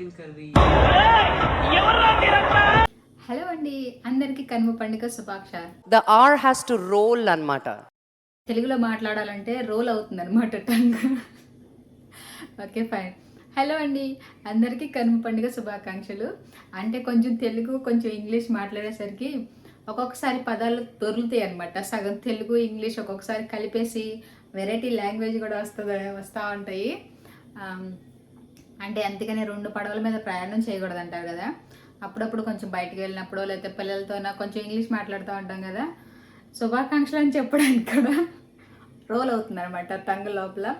Chicken curry. Hello అండి, అందరికీ కనుమ పండుగ శుభాకాంక్షలు. The R has to roll అన్నమాట. తెలుగులో మాట్లాడాలంటే రోల్ అవుతుంది అనమాట టంగ్. Okay fine. హలో అండి, అందరికీ కనుమ పండుగ శుభాకాంక్షలు. అంటే కొంచెం తెలుగు కొంచెం ఇంగ్లీష్ మాట్లాడేసరికి ఒక్కొక్కసారి పదాలు దొరుకుతాయి అనమాట. సగం తెలుగు ఇంగ్లీష్ ఒక్కొక్కసారి కలిపేసి వెరైటీ లాంగ్వేజ్ కూడా వస్తూ ఉంటాయి. అంటే అందుకని రెండు పడవల మీద ప్రయాణం చేయకూడదు అంటారు కదా. అప్పుడప్పుడు కొంచెం బయటకు వెళ్ళినప్పుడు లేకపోతే పిల్లలతో కొంచెం ఇంగ్లీష్ మాట్లాడుతూ ఉంటాం కదా, శుభాకాంక్షలు అని చెప్పడానికి కూడా రోల్ అవుతుంది అనమాట టంగ్ లోపల.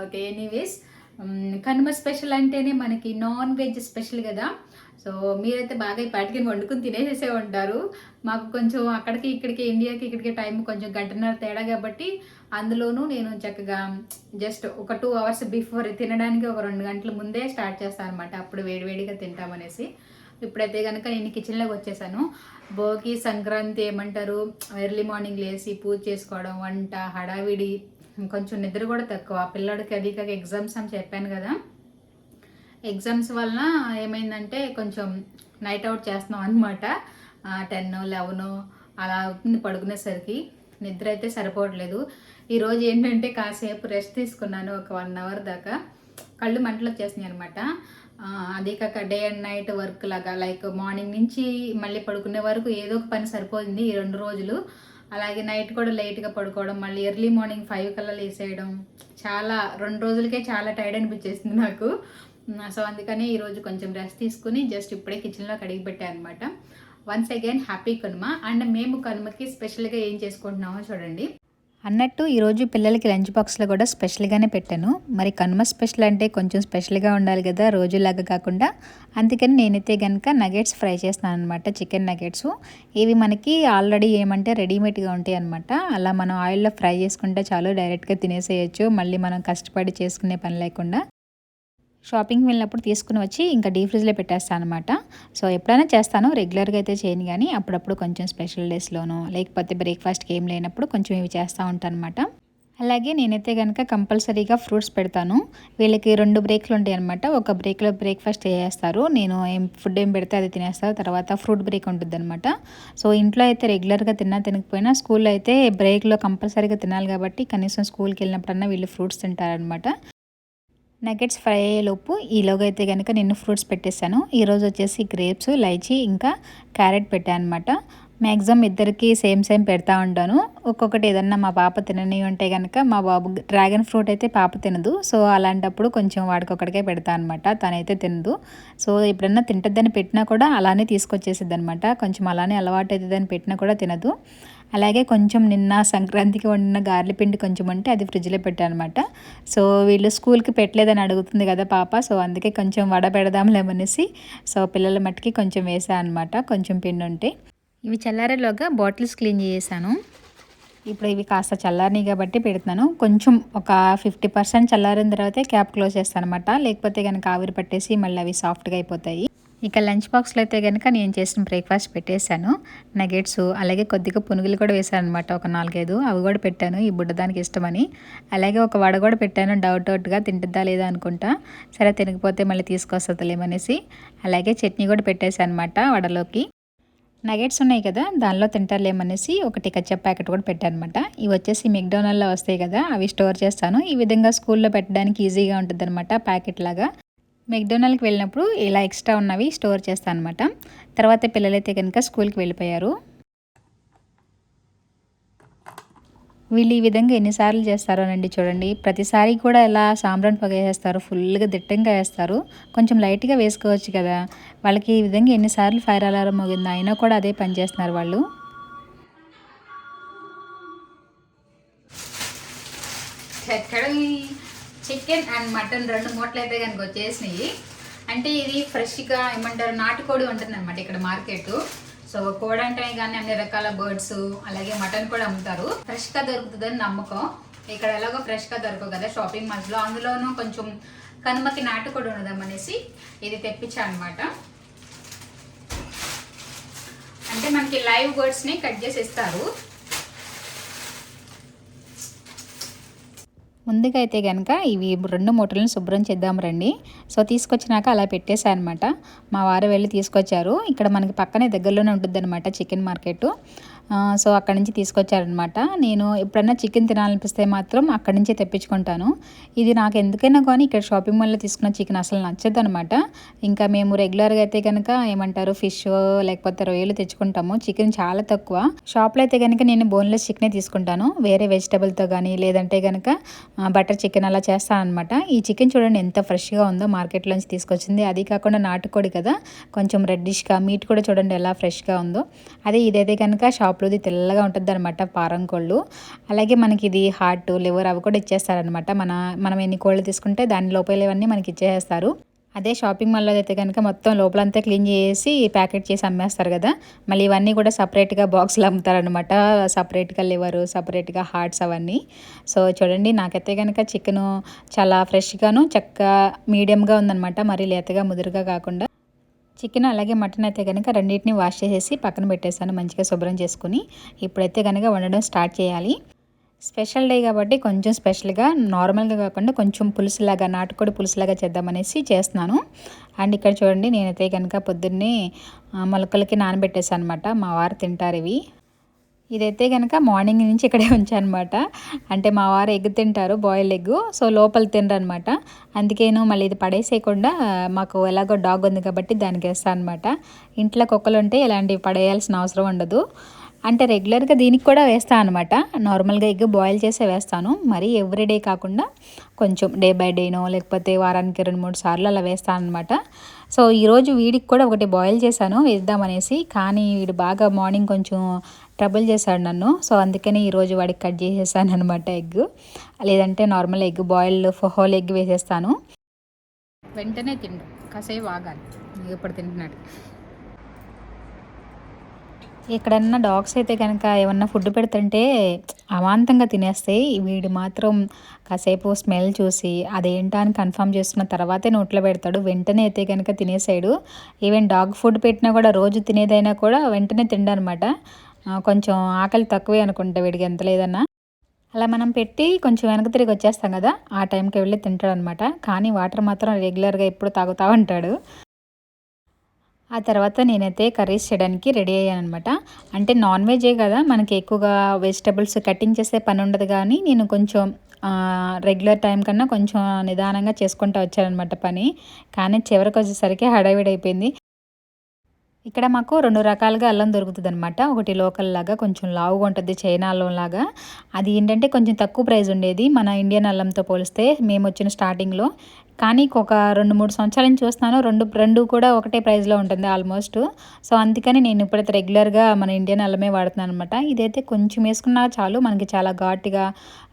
ఓకే, ఎనీవేస్, కనుమ స్పెషల్ అంటేనే మనకి నాన్ వెజ్ స్పెషల్ కదా. సో మీరైతే బాగా ఈ పాటికి వండుకుని తినేసేసే ఉంటారు. మాకు కొంచెం అక్కడికి ఇక్కడికి ఇండియాకి ఇక్కడికి టైం కొంచెం గంటన్నర తేడా కాబట్టి అందులోనూ నేను చక్కగా జస్ట్ ఒక 2 hours బిఫోర్ తినడానికి ఒక 2 గంటల ముందే స్టార్ట్ చేస్తాను అనమాట. అప్పుడు వేడివేడిగా తింటామనేసి. ఇప్పుడైతే కనుక నేను కిచెన్లోకి వచ్చేసాను. భోగి సంక్రాంతి ఏమంటారు, ఎర్లీ మార్నింగ్ లేచి పూజ చేసుకోవడం, వంట హడావిడి, కొంచెం నిద్ర కూడా తక్కువ. పిల్లడికి అది కాక ఎగ్జామ్స్ అని చెప్పాను కదా, ఎగ్జామ్స్ వలన ఏమైందంటే కొంచెం నైట్ అవుట్ చేస్తున్నాం అనమాట. 10, 11 అలా అవుతుంది పడుకునేసరికి. నిద్ర అయితే సరిపోవట్లేదు. ఈరోజు ఏంటంటే కాసేపు రెస్ట్ తీసుకున్నాను, ఒక 1 hour దాకా. కళ్ళు మంటలు వచ్చేసినాయి అనమాట. అదే కాక డే అండ్ నైట్ వర్క్ లాగా, లైక్ మార్నింగ్ నుంచి మళ్ళీ పడుకునే వరకు ఏదో ఒక పని సరిపోయింది ఈ 2 రోజులు. అలాగే నైట్ కూడా లేట్గా పడుకోవడం, మళ్ళీ ఎర్లీ మార్నింగ్ 5 కల్లా లేసేయడం, చాలా 2 రోజులకే చాలా టైర్డ్ అనిపించేసింది నాకు. సో అందుకని ఈరోజు కొంచెం రెస్ట్ తీసుకుని జస్ట్ ఇప్పుడే కిచెన్లో కడిగి పెట్టాను అనమాట. Once again happy Kanuma. And మేము కనుమకి స్పెషల్గా ఏం చేసుకుంటున్నామో చూడండి. అన్నట్టు ఈరోజు పిల్లలకి లంచ్ బాక్స్లో కూడా స్పెషల్గానే పెట్టాను. మరి కనుమ స్పెషల్ అంటే కొంచెం స్పెషల్గా ఉండాలి కదా, రోజులాగా కాకుండా. అందుకని నేనైతే కనుక నగెట్స్ ఫ్రై చేస్తున్నాను అనమాట, చికెన్ నగెట్స్. ఇవి మనకి ఆల్రెడీ ఏమంటే రెడీమేడ్గా ఉంటాయి అనమాట. అలా మనం ఆయిల్లో ఫ్రై చేసుకుంటే చాలు, డైరెక్ట్గా తినేసేయచ్చు. మళ్ళీ మనం కష్టపడి చేసుకునే పని లేకుండా. షాపింగ్కి వెళ్ళినప్పుడు తీసుకుని వచ్చి ఇంకా డీప్ ఫ్రిడ్జ్లో పెట్టేస్తాను అనమాట. సో ఎప్పుడైనా చేస్తాను, రెగ్యులర్గా అయితే చేయను, కానీ అప్పుడప్పుడు కొంచెం స్పెషల్ డేస్లోనో లేకపోతే బ్రేక్ఫాస్ట్కి ఏం లేనప్పుడు కొంచెం ఇవి చేస్తూ ఉంటాను అనమాట. అలాగే నేనైతే కనుక కంపల్సరీగా ఫ్రూట్స్ పెడతాను. వీళ్ళకి 2 బ్రేక్లు ఉంటాయి అనమాట. ఒక బ్రేక్లో బ్రేక్ఫాస్ట్ చేస్తారు, నేను ఫుడ్ ఏం పెడితే అది తినేస్తారు. తర్వాత ఫ్రూట్ బ్రేక్ ఉంటుంది అనమాట. సో ఇంట్లో అయితే రెగ్యులర్గా తినకపోయినా స్కూల్లో అయితే బ్రేక్లో కంపల్సరీగా తినాలి కాబట్టి కనీసం స్కూల్కి వెళ్ళినప్పుడన్నా వీళ్ళు ఫ్రూట్స్ తింటారనమాట. నగెట్స్ ఫ్రై అయ్యేలోపు ఈలోగా అయితే కనుక నేను ఫ్రూట్స్ పెట్టేశాను. ఈరోజు వచ్చేసి గ్రేప్స్, లైచీ ఇంకా క్యారెట్ పెట్టాను అనమాట. మ్యాక్సిమం ఇద్దరికి సేమ్ పెడతా ఉంటాను. ఒక్కొక్కటి ఏదన్నా మా పాప తినని ఉంటే కనుక, మా బాబు డ్రాగన్ ఫ్రూట్ అయితే పాప తినదు. సో అలాంటప్పుడు కొంచెం వాడికొక్కడికే పెడతా అనమాట, తనైతే తినదు. సో ఎప్పుడన్నా తింటద్దని పెట్టినా కూడా అలానే తీసుకొచ్చేసిద్ది అనమాట. కొంచెం అలానే అలవాటు అవుతుందని పెట్టినా కూడా తినదు. అలాగే కొంచెం నిన్న సంక్రాంతికి వండిన గారెల పిండి కొంచెం ఉంటే అది ఫ్రిడ్జ్లో పెట్టాను అనమాట. సో వీళ్ళు స్కూల్కి పెట్టలేదని అడుగుతుంది కదా పాప, సో అందుకే కొంచెం వడ పెడదాంలేమనేసి సో పిల్లల మట్టికి కొంచెం వేసాను అనమాట, కొంచెం పిండి ఉంటే. ఇవి చల్లారేలోగా బాటిల్స్ క్లీన్ చేసాను. ఇప్పుడు ఇవి కాస్త చల్లారినాయి కాబట్టి పెడుతున్నాను. కొంచెం ఒక 50% చల్లారిన తర్వాతే క్యాప్ క్లోజ్ చేస్తాను అనమాట, లేకపోతే కనుక ఆవిరి పట్టేసి మళ్ళీ అవి సాఫ్ట్గా అయిపోతాయి. ఇక లంచ్ బాక్స్లో అయితే కనుక నేను చేసిన బ్రేక్ఫాస్ట్ పెట్టేశాను. నగెట్స్ అలాగే కొద్దిగా పునుగులు కూడా వేసాను అనమాట, ఒక 4-5 అవి కూడా పెట్టాను ఈ బుడ్డదానికి ఇష్టమని. అలాగే ఒక వడ కూడా పెట్టాను, డౌట్గా తింటుందా లేదా అనుకుంటా. సరే తినకపోతే మళ్ళీ తీసుకొస్తుందిలేమనేసి. అలాగే చట్నీ కూడా పెట్టేశాను అనమాట వడలోకి. నగెట్స్ ఉన్నాయి కదా, దానిలో తింటారులేమనేసి ఒకటి కచ్చప్ ప్యాకెట్ కూడా పెట్టాను అనమాట. ఇవి వచ్చేసి మెక్డొనాల్డ్లో వస్తాయి కదా, అవి స్టోర్ చేస్తాను. ఈ విధంగా స్కూల్లో పెట్టడానికి ఈజీగా ఉంటుంది అనమాట, ప్యాకెట్ లాగా. మెక్డొనాల్డ్కి వెళ్ళినప్పుడు ఇలా ఎక్స్ట్రా ఉన్నవి స్టోర్ చేస్తాను అనమాట. తర్వాత పిల్లలైతే కనుక స్కూల్కి వెళ్ళిపోయారు. వీళ్ళు ఈ విధంగా ఎన్నిసార్లు చేస్తారోనండి చూడండి. ప్రతిసారి కూడా ఇలా సాంబ్రాన్ పొగ వేసేస్తారు, ఫుల్గా దిట్టంగా వేస్తారు. కొంచెం లైట్గా వేసుకోవచ్చు కదా. వాళ్ళకి ఈ విధంగా ఎన్నిసార్లు ఫైర్ అలారం మోగిందో అయినా కూడా అదే పని చేస్తున్నారు వాళ్ళు. చికెన్ అండ్ మటన్ 2 మూటలు అయితే కనుక వచ్చేసినాయి. అంటే ఇది ఫ్రెష్గా ఏమంటారు, నాటుకోడి ఉంటుంది అనమాట ఇక్కడ మార్కెట్. సో కోడి అంటే కానీ అన్ని రకాల బర్డ్స్ అలాగే మటన్ కూడా అమ్ముతారు. ఫ్రెష్గా దొరుకుతుందని నమ్మకం. ఇక్కడ ఎలాగో ఫ్రెష్గా దొరకవు కదా షాపింగ్ మాల్స్లో, అందులోనూ కొంచెం కనుమకి నాటుకోడి ఉండదామనేసి ఇది తెప్పించా అనమాట. అంటే మనకి లైవ్ బర్డ్స్ని కట్ చేసి ఇస్తారు. ముందుగా అయితే కనుక ఇవి 2 మూటలను శుభ్రం చేద్దాం రండి. సో తీసుకొచ్చినాక అలా పెట్టేశాను అనమాట. మా వారు వెళ్ళి తీసుకొచ్చారు. ఇక్కడ మనకి పక్కనే దగ్గరలోనే ఉంటుందన్నమాట చికెన్ మార్కెట్. సో అక్కడి నుంచి తీసుకొచ్చారనమాట. నేను ఎప్పుడన్నా చికెన్ తినాలనిపిస్తే మాత్రం అక్కడి నుంచే తెప్పించుకుంటాను. ఇది నాకు ఎందుకైనా కానీ ఇక్కడ షాపింగ్ మాల్లో తీసుకున్న చికెన్ అసలు నచ్చదనమాట. ఇంకా మేము రెగ్యులర్గా అయితే కనుక ఏమంటారు ఫిష్ లేకపోతే రొయ్యలు తెచ్చుకుంటాము. చికెన్ చాలా తక్కువ. షాప్లో అయితే కనుక నేను బోన్లెస్ చికెనే తీసుకుంటాను. వేరే వెజిటబుల్తో కానీ లేదంటే కనుక బటర్ చికెన్ అలా చేస్తాను అనమాట. ఈ చికెన్ చూడండి ఎంత ఫ్రెష్గా ఉందో మార్కెట్లోంచి తీసుకొచ్చింది. అది కాకుండా నాటుకోడి కదా, కొంచెం రెడ్డిష్గా, మీట్ కూడా చూడండి ఎలా ఫ్రెష్గా ఉందో. అదే ఇదైతే కనుక షాప్లోది తెల్లగా ఉంటుంది అనమాట పారం కోళ్ళు. అలాగే మనకి ఇది హార్ట్, లివర్ అవి కూడా ఇచ్చేస్తారనమాట. మనం ఎన్ని కోళ్ళు తీసుకుంటే దాని లోపలవన్నీ మనకి ఇచ్చేస్తారు. అదే షాపింగ్ మాల్లో అయితే కనుక మొత్తం లోపలంతా క్లీన్ చేసి ప్యాకెట్ చేసి అమ్మేస్తారు కదా. మళ్ళీ ఇవన్నీ కూడా సపరేట్గా బాక్స్లో అమ్ముతారనమాట. సపరేట్గా లివరు, సపరేట్గా హార్ట్స్ అవన్నీ. సో చూడండి నాకైతే కనుక చికెను చాలా ఫ్రెష్గాను చక్కగా మీడియంగా ఉందనమాట. మరీ లేతగా ముదురుగా కాకుండా. చికెన్ అలాగే మటన్ అయితే కనుక రెండింటిని వాష్ చేసేసి పక్కన పెట్టేసాను మంచిగా శుభ్రం చేసుకుని. ఇప్పుడైతే కనుక వండడం స్టార్ట్ చేయాలి. స్పెషల్ డే కాబట్టి కొంచెం స్పెషల్గా, నార్మల్గా కాకుండా కొంచెం పులుసులాగా, నాటుకోడి పులుసులాగా చేద్దామనేసి చేస్తున్నాను. అండ్ ఇక్కడ చూడండి నేనైతే కనుక పొద్దున్నే మొలకలకి నానబెట్టేసాను అనమాట. మా వారు తింటారు ఇవి. ఇదైతే కనుక మార్నింగ్ నుంచి ఇక్కడే ఉంచానమాట. అంటే మా వారు ఎగ్ తింటారు, బాయిల్డ్ ఎగ్. సో లోపల తినరు అనమాట. అందుకేను మళ్ళీ ఇది పడేసేయకుండా మాకు ఎలాగో డాగ్ ఉంది కాబట్టి దానికి వేస్తాను అనమాట. ఇంట్లో కుక్కలు ఉంటే ఇలాంటివి పడేయాల్సిన అవసరం ఉండదు. అంటే రెగ్యులర్గా దీనికి కూడా వేస్తాను అనమాట. నార్మల్గా ఎగ్ బాయిల్ చేసే వేస్తాను, మరీ ఎవ్రీడే కాకుండా కొంచెం డే బై డేనో లేకపోతే వారానికి 2-3 సార్లు అలా వేస్తాను అనమాట. సో ఈరోజు వీడికి కూడా ఒకటి బాయిల్ చేశాను వేద్దామనేసి, కానీ వీడు బాగా మార్నింగ్ కొంచెం ట్రబుల్ చేశాడు నన్ను. సో అందుకని ఈరోజు వాడికి కట్ చేసేసాను అనమాట ఎగ్. లేదంటే normal egg boiled whole egg వేసేస్తాను. వెంటనే తిండు, కాసేపు ఆగాలి. ఇప్పుడు తింటున్నాడు. ఎక్కడన్నా డాగ్స్ అయితే కనుక ఏమన్నా ఫుడ్ పెడుతుంటే అమాంతంగా తినేస్తాయి. వీడు మాత్రం కాసేపు స్మెల్ చూసి అదేంటా అని కన్ఫర్మ్ చేసుకున్న తర్వాతే నోట్లో పెడతాడు. వెంటనే అయితే కనుక తినేసాడు. ఈవెన్ డాగ్ ఫుడ్ పెట్టినా కూడా రోజు తినేదైనా కూడా వెంటనే తిండనమాట. కొంచెం ఆకలి తక్కువే అనుకుంటా వీడికి ఎంత లేదన్నా. అలా మనం పెట్టి కొంచెం వెనక తిరిగి వచ్చేస్తాం కదా, ఆ టైంకి వెళ్ళి తింటాడు అనమాట. కానీ వాటర్ మాత్రం రెగ్యులర్గా ఎప్పుడు తాగుతూ ఉంటాడు. ఆ తర్వాత నేనైతే కర్రీస్ చేయడానికి రెడీ అయ్యాను అనమాట. అంటే నాన్ వెజే కదా, మనకి ఎక్కువగా వెజిటబుల్స్ కటింగ్ చేసే పని ఉండదు. కానీ నేను కొంచెం రెగ్యులర్ టైం కన్నా కొంచెం నిదానంగా చేసుకుంటూ వచ్చానమాట పని. కానీ చివరికి వచ్చేసరికి హడావిడి అయిపోయింది. ఇక్కడ మాకు 2 రకాలుగా అల్లం దొరుకుతుంది అనమాట. ఒకటి లోకల్ లాగా కొంచెం లావుగా ఉంటుంది, చైనా అల్లం లాగా. అది ఏంటంటే కొంచెం తక్కువ ప్రైస్ ఉండేది మన ఇండియన్ అల్లంతో పోలిస్తే మేము వచ్చిన స్టార్టింగ్లో. కానీ ఒక 2-3 సంవత్సరాల నుంచి చూస్తున్నాను, రెండు కూడా ఒకటే ప్రైస్లో ఉంటుంది ఆల్మోస్ట్. సో అందుకని నేను ఇప్పుడైతే రెగ్యులర్గా మన ఇండియన్ అల్లమే వాడుతున్నాను అనమాట. ఇదైతే కొంచెం వేసుకున్నా చాలు, మనకి చాలా ఘాటుగా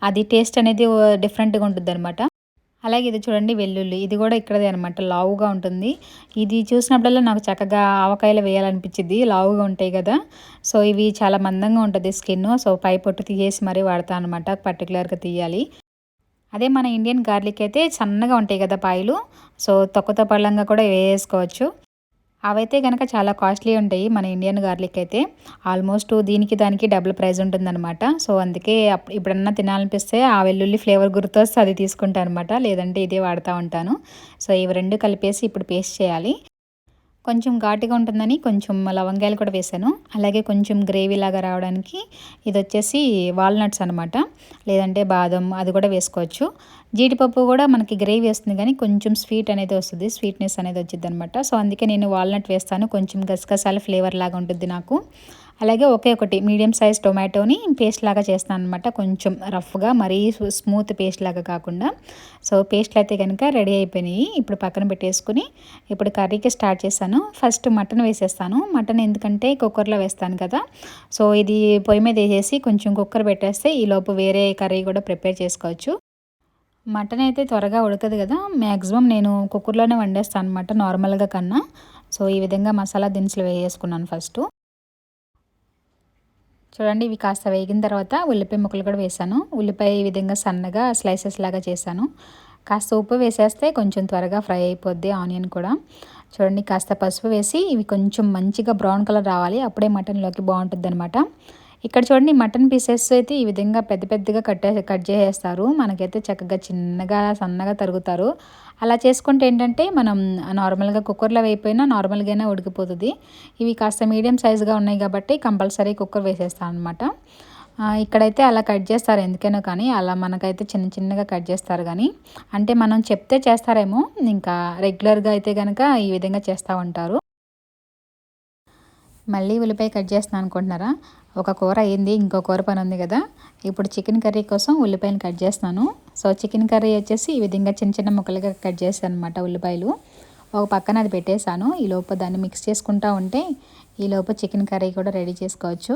అది టేస్ట్ అనేది డిఫరెంట్గా ఉంటుంది అనమాట. అలాగే ఇది చూడండి వెల్లుల్లి, ఇది కూడా ఇక్కడదే అనమాట, లావుగా ఉంటుంది. ఇది చూసినప్పుడల్లా నాకు చక్కగా ఆవకాయలు వేయాలనిపించింది, లావుగా ఉంటాయి కదా. సో ఇవి చాలా మందంగా ఉంటుంది స్కిన్. సో పై పొట్టు తీసేసి మరీ వాడతాను అనమాట, పర్టికులర్గా తీయాలి. అదే మన ఇండియన్ గార్లిక్ అయితే సన్నగా ఉంటాయి కదా పాయలు, సో తొక్కతో పళ్ళంగా కూడా వేసుకోవచ్చు. అవైతే కనుక చాలా కాస్ట్లీ ఉంటాయి మన ఇండియన్ గార్లిక్ అయితే. ఆల్మోస్ట్ దీనికి దానికి డబుల్ ప్రైస్ ఉంటుందన్నమాట. సో అందుకే ఇప్పుడన్నా తినాలనిపిస్తే ఆ వెల్లుల్లి ఫ్లేవర్ గుర్తొస్తే అది తీసుకుంటాను అనమాట, లేదంటే ఇదే వాడుతూ ఉంటాను. సో ఇవి 2 కలిపేసి ఇప్పుడు పేస్ట్ చేయాలి. కొంచెం ఘాటుగా ఉంటుందని కొంచెం లవంగాయలు కూడా వేసాను. అలాగే కొంచెం గ్రేవీ లాగా రావడానికి ఇది వచ్చేసి వాల్నట్స్ అనమాట, లేదంటే బాదం అది కూడా వేసుకోవచ్చు. జీడిపప్పు కూడా మనకి గ్రేవీ వస్తుంది కానీ కొంచెం స్వీట్ అనేది వస్తుంది, స్వీట్నెస్ అనేది వచ్చింది అనమాట. సో అందుకే నేను వాల్నట్ వేస్తాను, కొంచెం గసగసాల ఫ్లేవర్ లాగా ఉంటుంది నాకు. అలాగే ఒకటి మీడియం సైజ్ టొమాటోని పేస్ట్ లాగా చేస్తాను అనమాట, కొంచెం రఫ్గా, మరీ స్మూత్ పేస్ట్ లాగా కాకుండా. సో పేస్ట్లు అయితే కనుక రెడీ అయిపోయినాయి. ఇప్పుడు పక్కన పెట్టేసుకుని ఇప్పుడు కర్రీకి స్టార్ట్ చేశాను. ఫస్ట్ మటన్ వేసేస్తాను. మటన్ ఎందుకంటే కుక్కర్లో వేస్తాను కదా, సో ఇది పొయ్యి మీద వేసేసి కొంచెం కుక్కర్ పెట్టేస్తే ఈలోపు వేరే కర్రీ కూడా ప్రిపేర్ చేసుకోవచ్చు. మటన్ అయితే త్వరగా ఉడకదు కదా, మ్యాక్సిమం నేను కుక్కర్లోనే వండేస్తాను అనమాట నార్మల్గా కన్నా. సో ఈ విధంగా మసాలా దినుసులు వేసుకున్నాను ఫస్ట్. చూడండి ఇవి కాస్త వేగిన తర్వాత ఉల్లిపాయ ముక్కలు కూడా వేసాను. ఉల్లిపాయ ఈ విధంగా సన్నగా స్లైసెస్ లాగా చేశాను. కాస్త ఉప్పు వేసేస్తే కొంచెం త్వరగా ఫ్రై అయిపోద్ది ఆనియన్ కూడా. చూడండి కాస్త పసుపు వేసి ఇవి కొంచెం మంచిగా బ్రౌన్ కలర్ రావాలి, అప్పుడే మటన్లోకి బాగుంటుంది అనమాట. ఇక్కడ చూడండి మటన్ పీసెస్ అయితే ఈ విధంగా పెద్ద పెద్దగా కట్ చేసేస్తారు. మనకైతే చక్కగా చిన్నగా సన్నగా తరుగుతారు. అలా చేసుకుంటే ఏంటంటే మనం నార్మల్గా కుక్కర్లో వేయిపోయినా నార్మల్గానే ఉడికిపోతుంది. ఇవి కాస్త మీడియం సైజుగా ఉన్నాయి కాబట్టి కంపల్సరీ కుక్కర్ వేసేస్తాను అనమాట. ఇక్కడైతే అలా కట్ చేస్తారు ఎందుకనో కానీ, అలా మనకైతే చిన్న చిన్నగా కట్ చేస్తారు కానీ, అంటే మనం చెప్తే చేస్తారేమో, ఇంకా రెగ్యులర్గా అయితే కనుక ఈ విధంగా చేస్తూ ఉంటారు. మళ్ళీ ఉల్లిపాయ కట్ చేస్తున్నాను అనుకుంటున్నారా? ఒక కూర అయ్యింది, ఇంకో కూర పని ఉంది కదా. ఇప్పుడు చికెన్ కర్రీ కోసం ఉల్లిపాయలు కట్ చేస్తున్నాను. సో చికెన్ కర్రీ వచ్చేసి ఈ విధంగా చిన్న చిన్న ముక్కలుగా కట్ చేస్తాను అనమాట. ఉల్లిపాయలు ఒక పక్కన అది పెట్టేశాను. ఈ లోపు దాన్ని మిక్స్ చేసుకుంటూ ఉంటే ఈ లోపు చికెన్ కర్రీ కూడా రెడీ చేసుకోవచ్చు.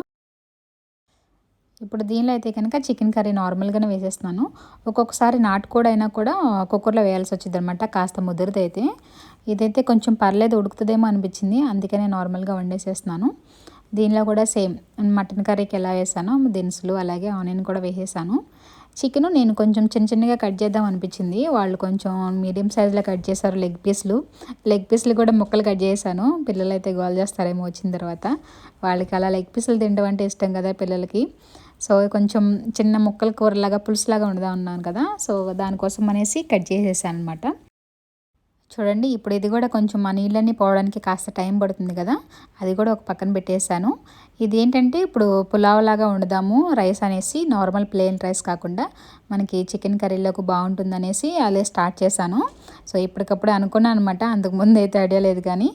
ఇప్పుడు దీనిలో అయితే కనుక చికెన్ కర్రీ నార్మల్గానే వేసేస్తున్నాను. ఒక్కొక్కసారి నాటుకోడి అయినా కూడా కుక్కర్లో వేయాల్సి వచ్చింది అనమాట, కాస్త ముదిరిదైతే. ఇదైతే కొంచెం పర్లేదు ఉడుకుతుందేమో అనిపించింది, అందుకనే నార్మల్గా వండేసేస్తున్నాను. దీనిలో కూడా సేమ్ మటన్ కర్రీకి ఎలా వేసానో దినుసులు అలాగే ఆనియన్ కూడా వేసేసాను. చికెను నేను కొంచెం చిన్న చిన్నగా కట్ చేద్దాం అనిపించింది, వాళ్ళు కొంచెం మీడియం సైజులో కట్ చేశారు. లెగ్ పీస్లు కూడా ముక్కలు కట్ చేశాను. పిల్లలు అయితే గోల్ చేస్తారేమో వచ్చిన తర్వాత. వాళ్ళకి అలా లెగ్ పీసులు తినడం అంటే ఇష్టం కదా పిల్లలకి. సో కొంచెం చిన్న ముక్కల కూరలాగా పులుసులాగా వండుదాం అన్నాను కదా, సో దానికోసం అనేసి కట్ చేసేసాను అనమాట. చూడండి ఇప్పుడు ఇది కూడా కొంచెం ఆ నీళ్ళన్నీ పోవడానికి కాస్త టైం పడుతుంది కదా, అది కూడా ఒక పక్కన పెట్టేశాను. ఇది ఏంటంటే ఇప్పుడు పులావ్ లాగా వండుదాము రైస్ అనేసి, నార్మల్ ప్లెయిన్ రైస్ కాకుండా మనకి చికెన్ కర్రీలోకి బాగుంటుంది అనేసి అలా స్టార్ట్ చేశాను. సో ఇప్పటికప్పుడు అనుకున్నాను అనమాట, అంతకుముందు అయితే ఐడియా లేదు కానీ.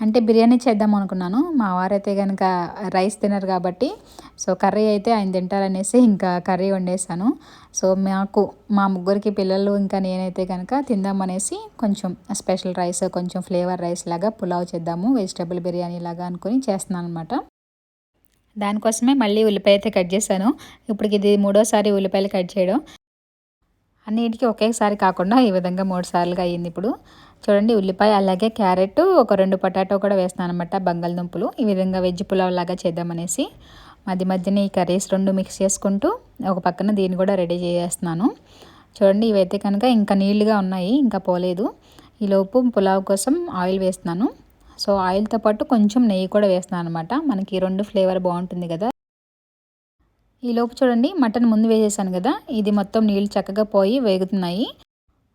అంటే బిర్యానీ చేద్దాం అనుకున్నాను, మా వారైతే కనుక రైస్ తినరు కాబట్టి సో కర్రీ అయితే ఆయన తింటారనేసి ఇంకా కర్రీ వండేసాను. సో మా ముగ్గురికి పిల్లలు ఇంకా నేనైతే కనుక తిందామనేసి కొంచెం స్పెషల్ రైస్, కొంచెం ఫ్లేవర్ రైస్ లాగా పులావ్ చేద్దాము వెజిటేబుల్ బిర్యానీ లాగా అనుకుని చేస్తున్నాను అనమాట. దానికోసమే మళ్ళీ ఉల్లిపాయ అయితే కట్ చేశాను. ఇప్పటికి ఇది 3వ ఉల్లిపాయలు కట్ చేయడం. అన్నిటికీ ఒకేసారి కాకుండా ఈ విధంగా 3 సార్లుగా అయ్యింది. ఇప్పుడు చూడండి ఉల్లిపాయ అలాగే క్యారెట్, ఒక 2 పొటాటో కూడా వేస్తున్నాను అనమాట, బంగాళదుంపలు. ఈ విధంగా వెజ్ పులావ్ లాగా చేద్దామనేసి మధ్యనే ఈ కర్రీస్ 2 మిక్స్ చేసుకుంటూ ఒక పక్కన దీన్ని కూడా రెడీ చేసేస్తున్నాను. చూడండి ఇవైతే కనుక ఇంకా నీళ్లుగా ఉన్నాయి, ఇంకా పోలేదు. ఈలోపు పులావ్ కోసం ఆయిల్ వేస్తున్నాను. సో ఆయిల్తో పాటు కొంచెం నెయ్యి కూడా వేస్తున్నాను అనమాట, మనకి 2 ఫ్లేవర్ బాగుంటుంది కదా. ఈలోపు చూడండి మటన్ ముందు వేసేసాను కదా, ఇది మొత్తం నీళ్ళు చక్కగా పోయి వేగుతున్నాయి.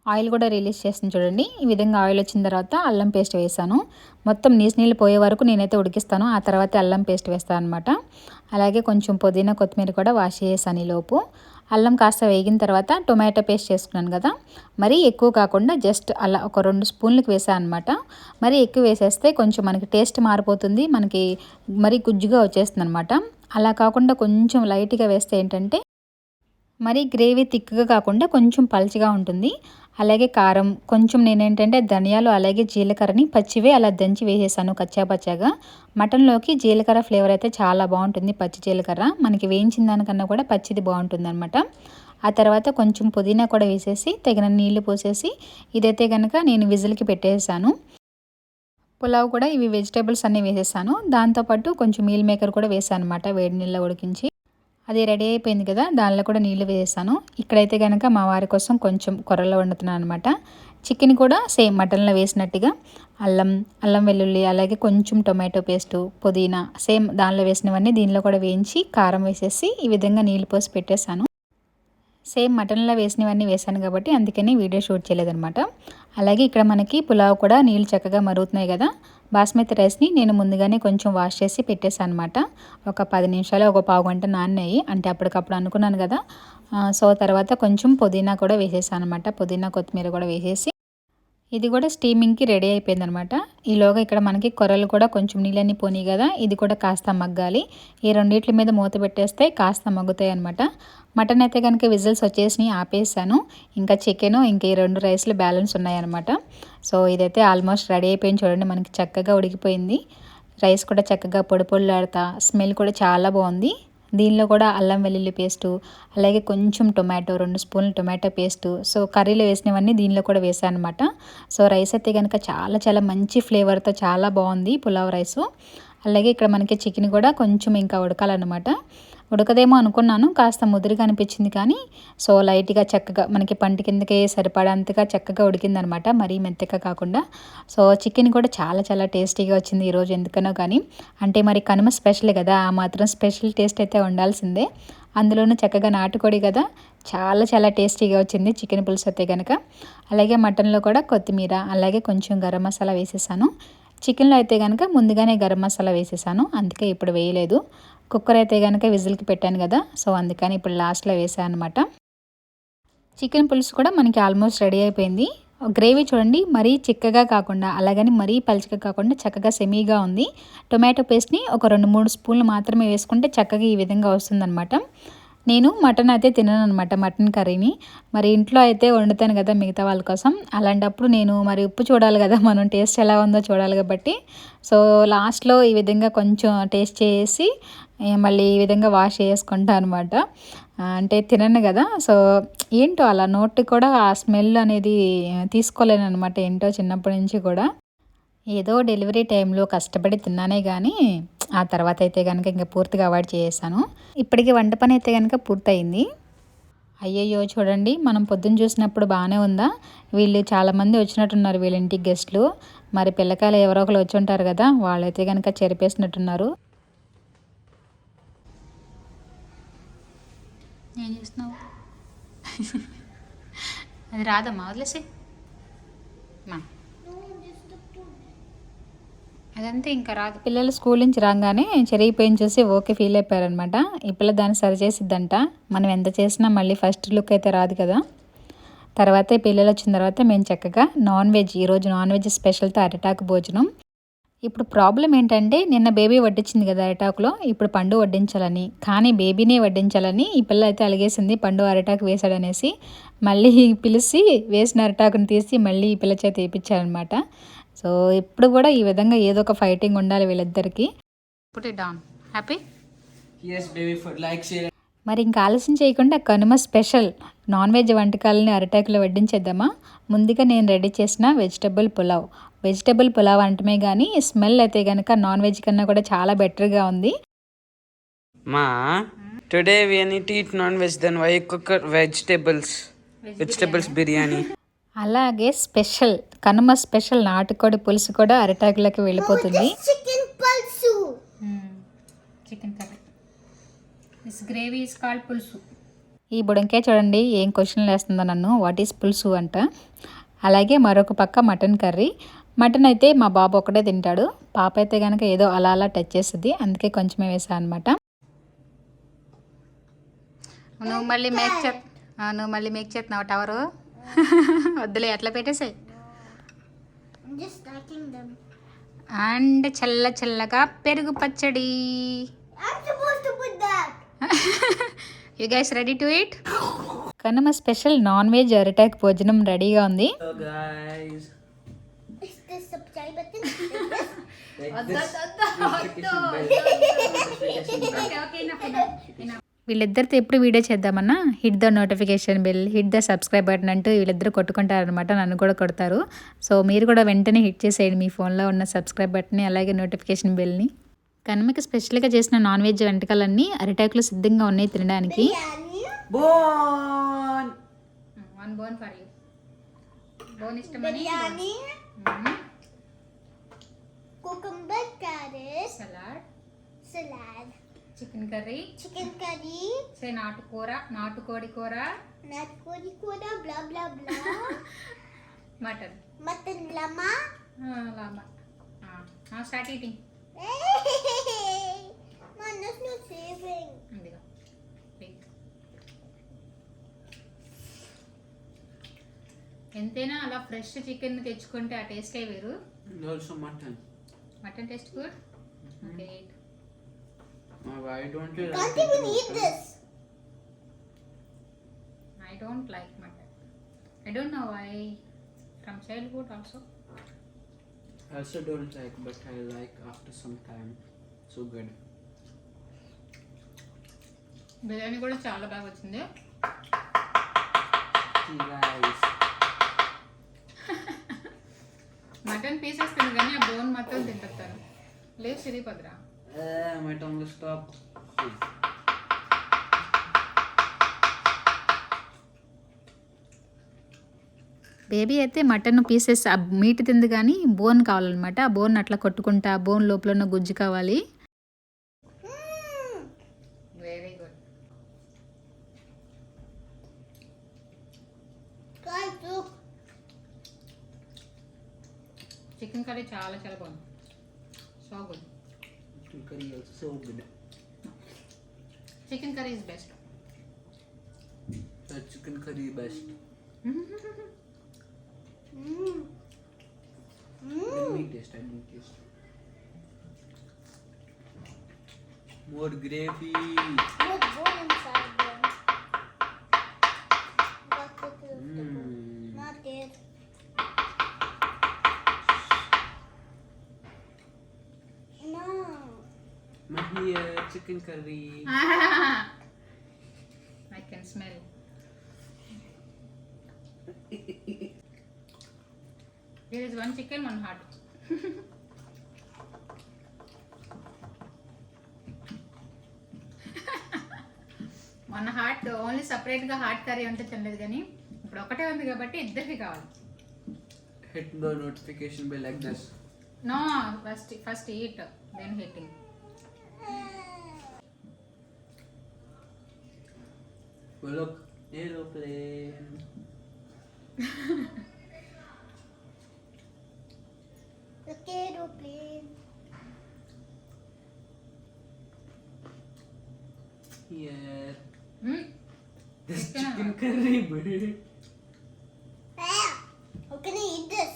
ఆయిల్ కూడా రిలీజ్ చేస్తుంది చూడండి. ఈ విధంగా ఆయిల్ వచ్చిన తర్వాత అల్లం పేస్ట్ వేసాను. మొత్తం నీళ్ళు పోయే వరకు నేనైతే ఉడికిస్తాను, ఆ తర్వాత అల్లం పేస్ట్ వేస్తాను అనమాట. అలాగే కొంచెం పుదీనా కొత్తిమీర కూడా వాష్ చేసాను. ఈలోపు అల్లం కాస్త వేగిన తర్వాత టొమాటో పేస్ట్ చేసుకున్నాను కదా, మరీ ఎక్కువ కాకుండా జస్ట్ అలా ఒక 2 స్పూన్లకు వేసాను అనమాట. మరీ ఎక్కువ వేసేస్తే కొంచెం మనకి టేస్ట్ మారిపోతుంది, మనకి మరీ గుజ్జుగా వచ్చేస్తుంది అనమాట. అలా కాకుండా కొంచెం లైట్గా వేస్తే ఏంటంటే మరీ గ్రేవీ థిక్గా కాకుండా కొంచెం పల్చగా ఉంటుంది. అలాగే కారం కొంచెం, నేనేంటంటే ధనియాలు అలాగే జీలకర్రని పచ్చివే అలా దంచి వేసేసాను కచ్చాపచ్చాగా. మటన్లోకి జీలకర్ర ఫ్లేవర్ అయితే చాలా బాగుంటుంది, పచ్చి జీలకర్ర. మనకి వేయించిన దానికన్నా కూడా పచ్చిది బాగుంటుంది అనమాట. ఆ తర్వాత కొంచెం పుదీనా కూడా వేసేసి తగిన నీళ్లు పోసేసి ఇదైతే కనుక నేను విజిల్కి పెట్టేసాను. పులావ్ కూడా ఇవి వెజిటేబుల్స్ అన్నీ వేసేసాను. దాంతోపాటు కొంచెం మీల్ మేకర్ కూడా వేసాను అనమాట, వేడి నీళ్ళలో ఉడికించి. అది రెడీ అయిపోయింది కదా, దానిలో కూడా నీళ్ళు వేసాను. ఇక్కడైతే కనుక మా వారి కోసం కొంచెం కొర్రలో వండుతున్నాను అనమాట. చికెన్ కూడా సేమ్ మటన్లో వేసినట్టుగా అల్లం వెల్లుల్లి అలాగే కొంచెం టొమాటో పేస్టు, పుదీనా సేమ్ దానిలో వేసినవన్నీ దీనిలో కూడా వేయించి కారం వేసేసి ఈ విధంగా నీళ్ళు పోసి పెట్టేశాను. సేమ్ మటన్లో వేసినవన్నీ వేసాను కాబట్టి అందుకని వీడియో షూట్ చేయలేదనమాట. అలాగే ఇక్కడ మనకి పులావ్ కూడా నీళ్ళు చక్కగా మరుగుతున్నాయి కదా. బాస్మతి రైస్ని నేను ముందుగానే కొంచెం వాష్ చేసి పెట్టేశాను అనమాట. ఒక 10 నిమిషాలు ఒక పావు గంట నానాయి, అంటే అప్పటికప్పుడు అనుకున్నాను కదా. సో తర్వాత కొంచెం పుదీనా కూడా వేసేసాను అనమాట, పుదీనా కొత్తిమీర కూడా వేసేసి ఇది కూడా స్టీమింగ్కి రెడీ అయిపోయింది అనమాట. ఈలోగా ఇక్కడ మనకి కొర్రలు కూడా కొంచెం నీళ్ళని పోనీ కదా, ఇది కూడా కాస్త మగ్గాలి. ఈ రెండిట్ల మీద మూత పెట్టేస్తే కాస్త మగ్గుతాయి అనమాట. మటన్ అయితే కనుక విజిల్స్ వచ్చేసి ఆపేసాను. ఇంకా చికెను ఇంకా ఈ 2 రైస్లు బ్యాలెన్స్ ఉన్నాయన్నమాట. సో ఇదైతే ఆల్మోస్ట్ రెడీ అయిపోయింది చూడండి, మనకి చక్కగా ఉడికిపోయింది. రైస్ కూడా చక్కగా పొడి పొడిలాడుతా, స్మెల్ కూడా చాలా బాగుంది. దీనిలో కూడా అల్లం వెల్లుల్లి పేస్టు అలాగే కొంచెం టొమాటో 2 స్పూన్లు టొమాటో పేస్టు, సో కర్రీలో వేసినవన్నీ దీనిలో కూడా వేసాను అనమాట. సో రైస్ అయితే కనుక చాలా చాలా మంచి ఫ్లేవర్తో చాలా బాగుంది పులావ్ రైసు. అలాగే ఇక్కడ మనకి చికెన్ కూడా కొంచెం ఇంకా ఉడకాలన్నమాట. ఉడకదేమో అనుకున్నాను, కాస్త ముదిరిగా అనిపించింది. కానీ సో లైట్గా చక్కగా మనకి పంటి కిందకి సరిపడంతగా చక్కగా ఉడికిందనమాట, మరీ మెత్తగా కాకుండా. సో చికెన్ కూడా చాలా చాలా టేస్టీగా వచ్చింది ఈరోజు, ఎందుకనో కానీ. అంటే మరి కనుమ స్పెషల్ కదా, ఆ మాత్రం స్పెషల్ టేస్ట్ అయితే ఉండాల్సిందే. అందులోనూ చక్కగా నాటుకోడి కదా, చాలా చాలా టేస్టీగా వచ్చింది చికెన్ పులుసు అయితే కనుక. అలాగే మటన్లో కూడా కొత్తిమీర, అలాగే కొంచెం గరం మసాలా వేసేసాను. చికెన్లో అయితే కనుక ముందుగానే గరం మసాలా వేసేసాను, అందుకే ఇప్పుడు వేయలేదు. కుక్కర్ అయితే కనుక విజిల్కి పెట్టాను కదా, సో అందుకని ఇప్పుడు లాస్ట్లో వేసాను అనమాట. చికెన్ పులుసు కూడా మనకి ఆల్మోస్ట్ రెడీ అయిపోయింది. గ్రేవీ చూడండి, మరీ చిక్కగా కాకుండా అలాగని మరీ పలుచగా కాకుండా చక్కగా సెమీగా ఉంది. టొమాటో పేస్ట్ని ఒక 2-3 స్పూన్లు మాత్రమే వేసుకుంటే చక్కగా ఈ విధంగా వస్తుందన్నమాట. నేను మటన్ అయితే తినను అనమాట, మటన్ కర్రీని. మరి ఇంట్లో అయితే వండుతాను కదా మిగతా వాళ్ళ కోసం. అలాంటప్పుడు నేను మరి ఉప్పు చూడాలి కదా, మనం టేస్ట్ ఎలా ఉందో చూడాలి కాబట్టి. సో లాస్ట్లో ఈ విధంగా కొంచెం టేస్ట్ చేసి మళ్ళీ ఈ విధంగా వాష్ చేసుకుంటాను అనమాట. అంటే తినను కదా, సో ఏంటో అలా నోటి కూడా ఆ స్మెల్ అనేది తీసుకోలేను అనమాట, ఏంటో చిన్నప్పటి నుంచి కూడా. ఏదో డెలివరీ టైంలో కష్టపడి తిన్నానే కానీ ఆ తర్వాత అయితే కనుక ఇంకా పూర్తిగా అవాయిడ్ చేసేసాను. ఇప్పటికి వంట పని అయితే కనుక పూర్తయింది. అయ్యయ్యో చూడండి, మనం పొద్దున్న చూసినప్పుడు బాగానే ఉందా, వీళ్ళు చాలామంది వచ్చినట్టున్నారు వీళ్ళ ఇంటికి గెస్ట్లు. మరి పిల్లకాయలు ఎవరో ఒకరు వచ్చి ఉంటారు కదా, వాళ్ళైతే కనుక చెరిపేసినట్టున్నారు. ఏం చేస్తున్నావు? అది రాదమ్మా, వదిలేసి మా అదంతే ఇంకా రాదు. పిల్లలు స్కూల్ నుంచి రాగానే చెరిగిపోయిన చూసి ఓకే ఫీల్ అయిపోయారనమాట. ఈ పిల్ల దాన్ని సరి చేసిద్దంట, మనం ఎంత చేసినా మళ్ళీ ఫస్ట్ లుక్ అయితే రాదు కదా. తర్వాత పిల్లలు వచ్చిన తర్వాత మేము చక్కగా నాన్ వెజ్, ఈరోజు నాన్ వెజ్ స్పెషల్తో అరిటాకు భోజనం. ఇప్పుడు ప్రాబ్లం ఏంటంటే, నిన్న బేబీ వడ్డించింది కదా అరిటాకులో, ఇప్పుడు పండు వడ్డించాలని, కానీ బేబీనే వడ్డించాలని ఈ పిల్ల అయితే అలిగేసింది, పండు అరిటాకు వేసాడనేసి. మళ్ళీ పిలిచి వేసిన అరిటాకుని తీసి మళ్ళీ ఈ పిల్ల చేత వేయించారనమాట. సో ఇప్పుడు కూడా ఈ విధంగా ఏదో ఒక ఫైటింగ్ ఉండాలి వీళ్ళిద్దరికి. హ్యాపీ మరి ఇంకా ఆలస్యం చేయకుండా కనుమ స్పెషల్ నాన్ వెజ్ వంటకాలని అరిటాకులో వడ్డించేద్దామా. ముందుగా నేను రెడీ చేసిన వెజిటబుల్ పులావ్ అంటమే కానీ స్మెల్ అయితే కనుక నాన్ వెజ్ కన్నా కూడా చాలా బెటర్గా ఉంది. మా today we need to eat non-veg, then why you cook vegetables biryani? అలాగే స్పెషల్ కనుమ స్పెషల్ నాటుకోడి పులుసు కూడా అరిటాకులోకి వెళ్ళిపోతుంది. Chicken curry, this gravy is called పులుసు. ఈ బుడంకాయ చూడండి ఏం క్వశ్చన్లు వేస్తుందో నన్ను, వాట్ ఈస్ పులుసు అంట. అలాగే మరొక పక్క మటన్ కర్రీ. మటన్ అయితే మా బాబు ఒకటే తింటాడు, పాప అయితే కనుక ఏదో అలా అలా టచ్ చేస్తుంది, అందుకే కొంచెమే వేసాను అనమాట. నువ్వు మళ్ళీ మేక్ చేస్తున్నావు టవరు. వద్దులే అట్లా పెట్టేసాయి. అండ్ చల్లగా పెరుగు పచ్చడి. You guys ready to eat? Kanuma special non veg అరిటాక్ భోజనం రెడీగా ఉంది. వీళ్ళిద్దరితో ఎప్పుడు వీడియో చేద్దామన్నా hit the notification bell, hit the subscribe button అంటూ వీళ్ళిద్దరు కొట్టుకుంటారనమాట, నన్ను కూడా కొడతారు. సో మీరు కూడా వెంటనే హిట్ చేసేయండి మీ ఫోన్లో ఉన్న సబ్స్క్రైబ్ బటన్ని, అలాగే నోటిఫికేషన్ బెల్ని. కనుమకి స్పెషల్గా చేసిన నాన్ వెజ్ వంటకాలన్నీ అరిటాకులు సిద్ధంగా ఉన్నాయి తినడానికి. చికెన్ కర్రీ, నాటుకోడి కూర, బ్లా బ్లా బ్లా, మటన్ లామా. Start eating. ఎంతైనా అలా ఫ్రెష్ చికెన్ తెచ్చుకుంటే ఆ టేస్టే వేరు. Mutton taste good. Okay. Why don't you can't even eat this? I don't like mutton. I don't know why. From childhood also. I also don't like, but I like after some time. So good. Biryani కూడా చాలా బాగా వచ్చింది. Guys. Mutton pieces తిను కానీ ఆ bone మాత్రం తింటాను. లేదు సిరిపద్రా. My tongue will stop. Baby అయితే మటన్ పీసెస్ ఆ మీట్ తింది కానీ బోన్ కావాలన్నమాట. ఆ బోన్ అట్లా కొట్టుకుంటా, ఆ బోన్ లోపల ఉన్న గుజ్జు కావాలి. Very good. చికెన్ కర్రీ చాలా చాలా బాగుంది. So good. Chicken curry also so good. Chicken curry is best. The chicken curry best. Let me taste. I need taste. More gravy. Mahia chicken curry. I can smell. There is one chicken, one heart. మన heart only సపరేట్గా heart curry ఉంటే తినలేదు కానీ ఇప్పుడు ఒకటే ఉంది కాబట్టి ఇద్దరికి కావాలి. Hit the notification bell like this. No first eat then hitting. Well, look, aeroplane. Look, aeroplane. Here. Hmm? This chicken curry, buddy. How can I eat this?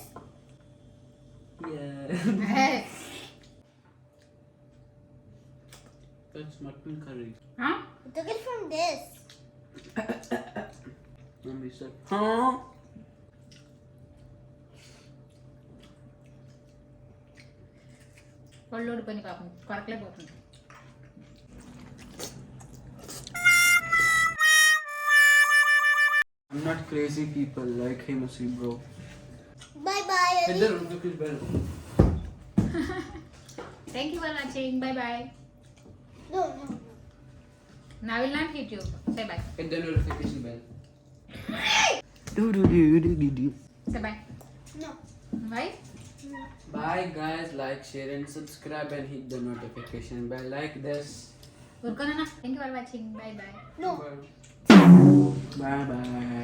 Yeah. That's mutton curry. Huh? I took it from this. Mommy said, huh? పళ్ళు ఊడిపోయి పాపం కొరకలేకపోతుంది. I'm not crazy people like him, see, bro. Bye bye. Hit the notification bell. Thank you for watching. Bye bye. No, no. Now I will not hit you. Say bye. Hit the notification bell. Say bye. No. Bye. Bye guys, like, share and subscribe and hit the notification bell like this. ఊరుకోనా. Thank you for watching. Bye bye. No. Bye bye.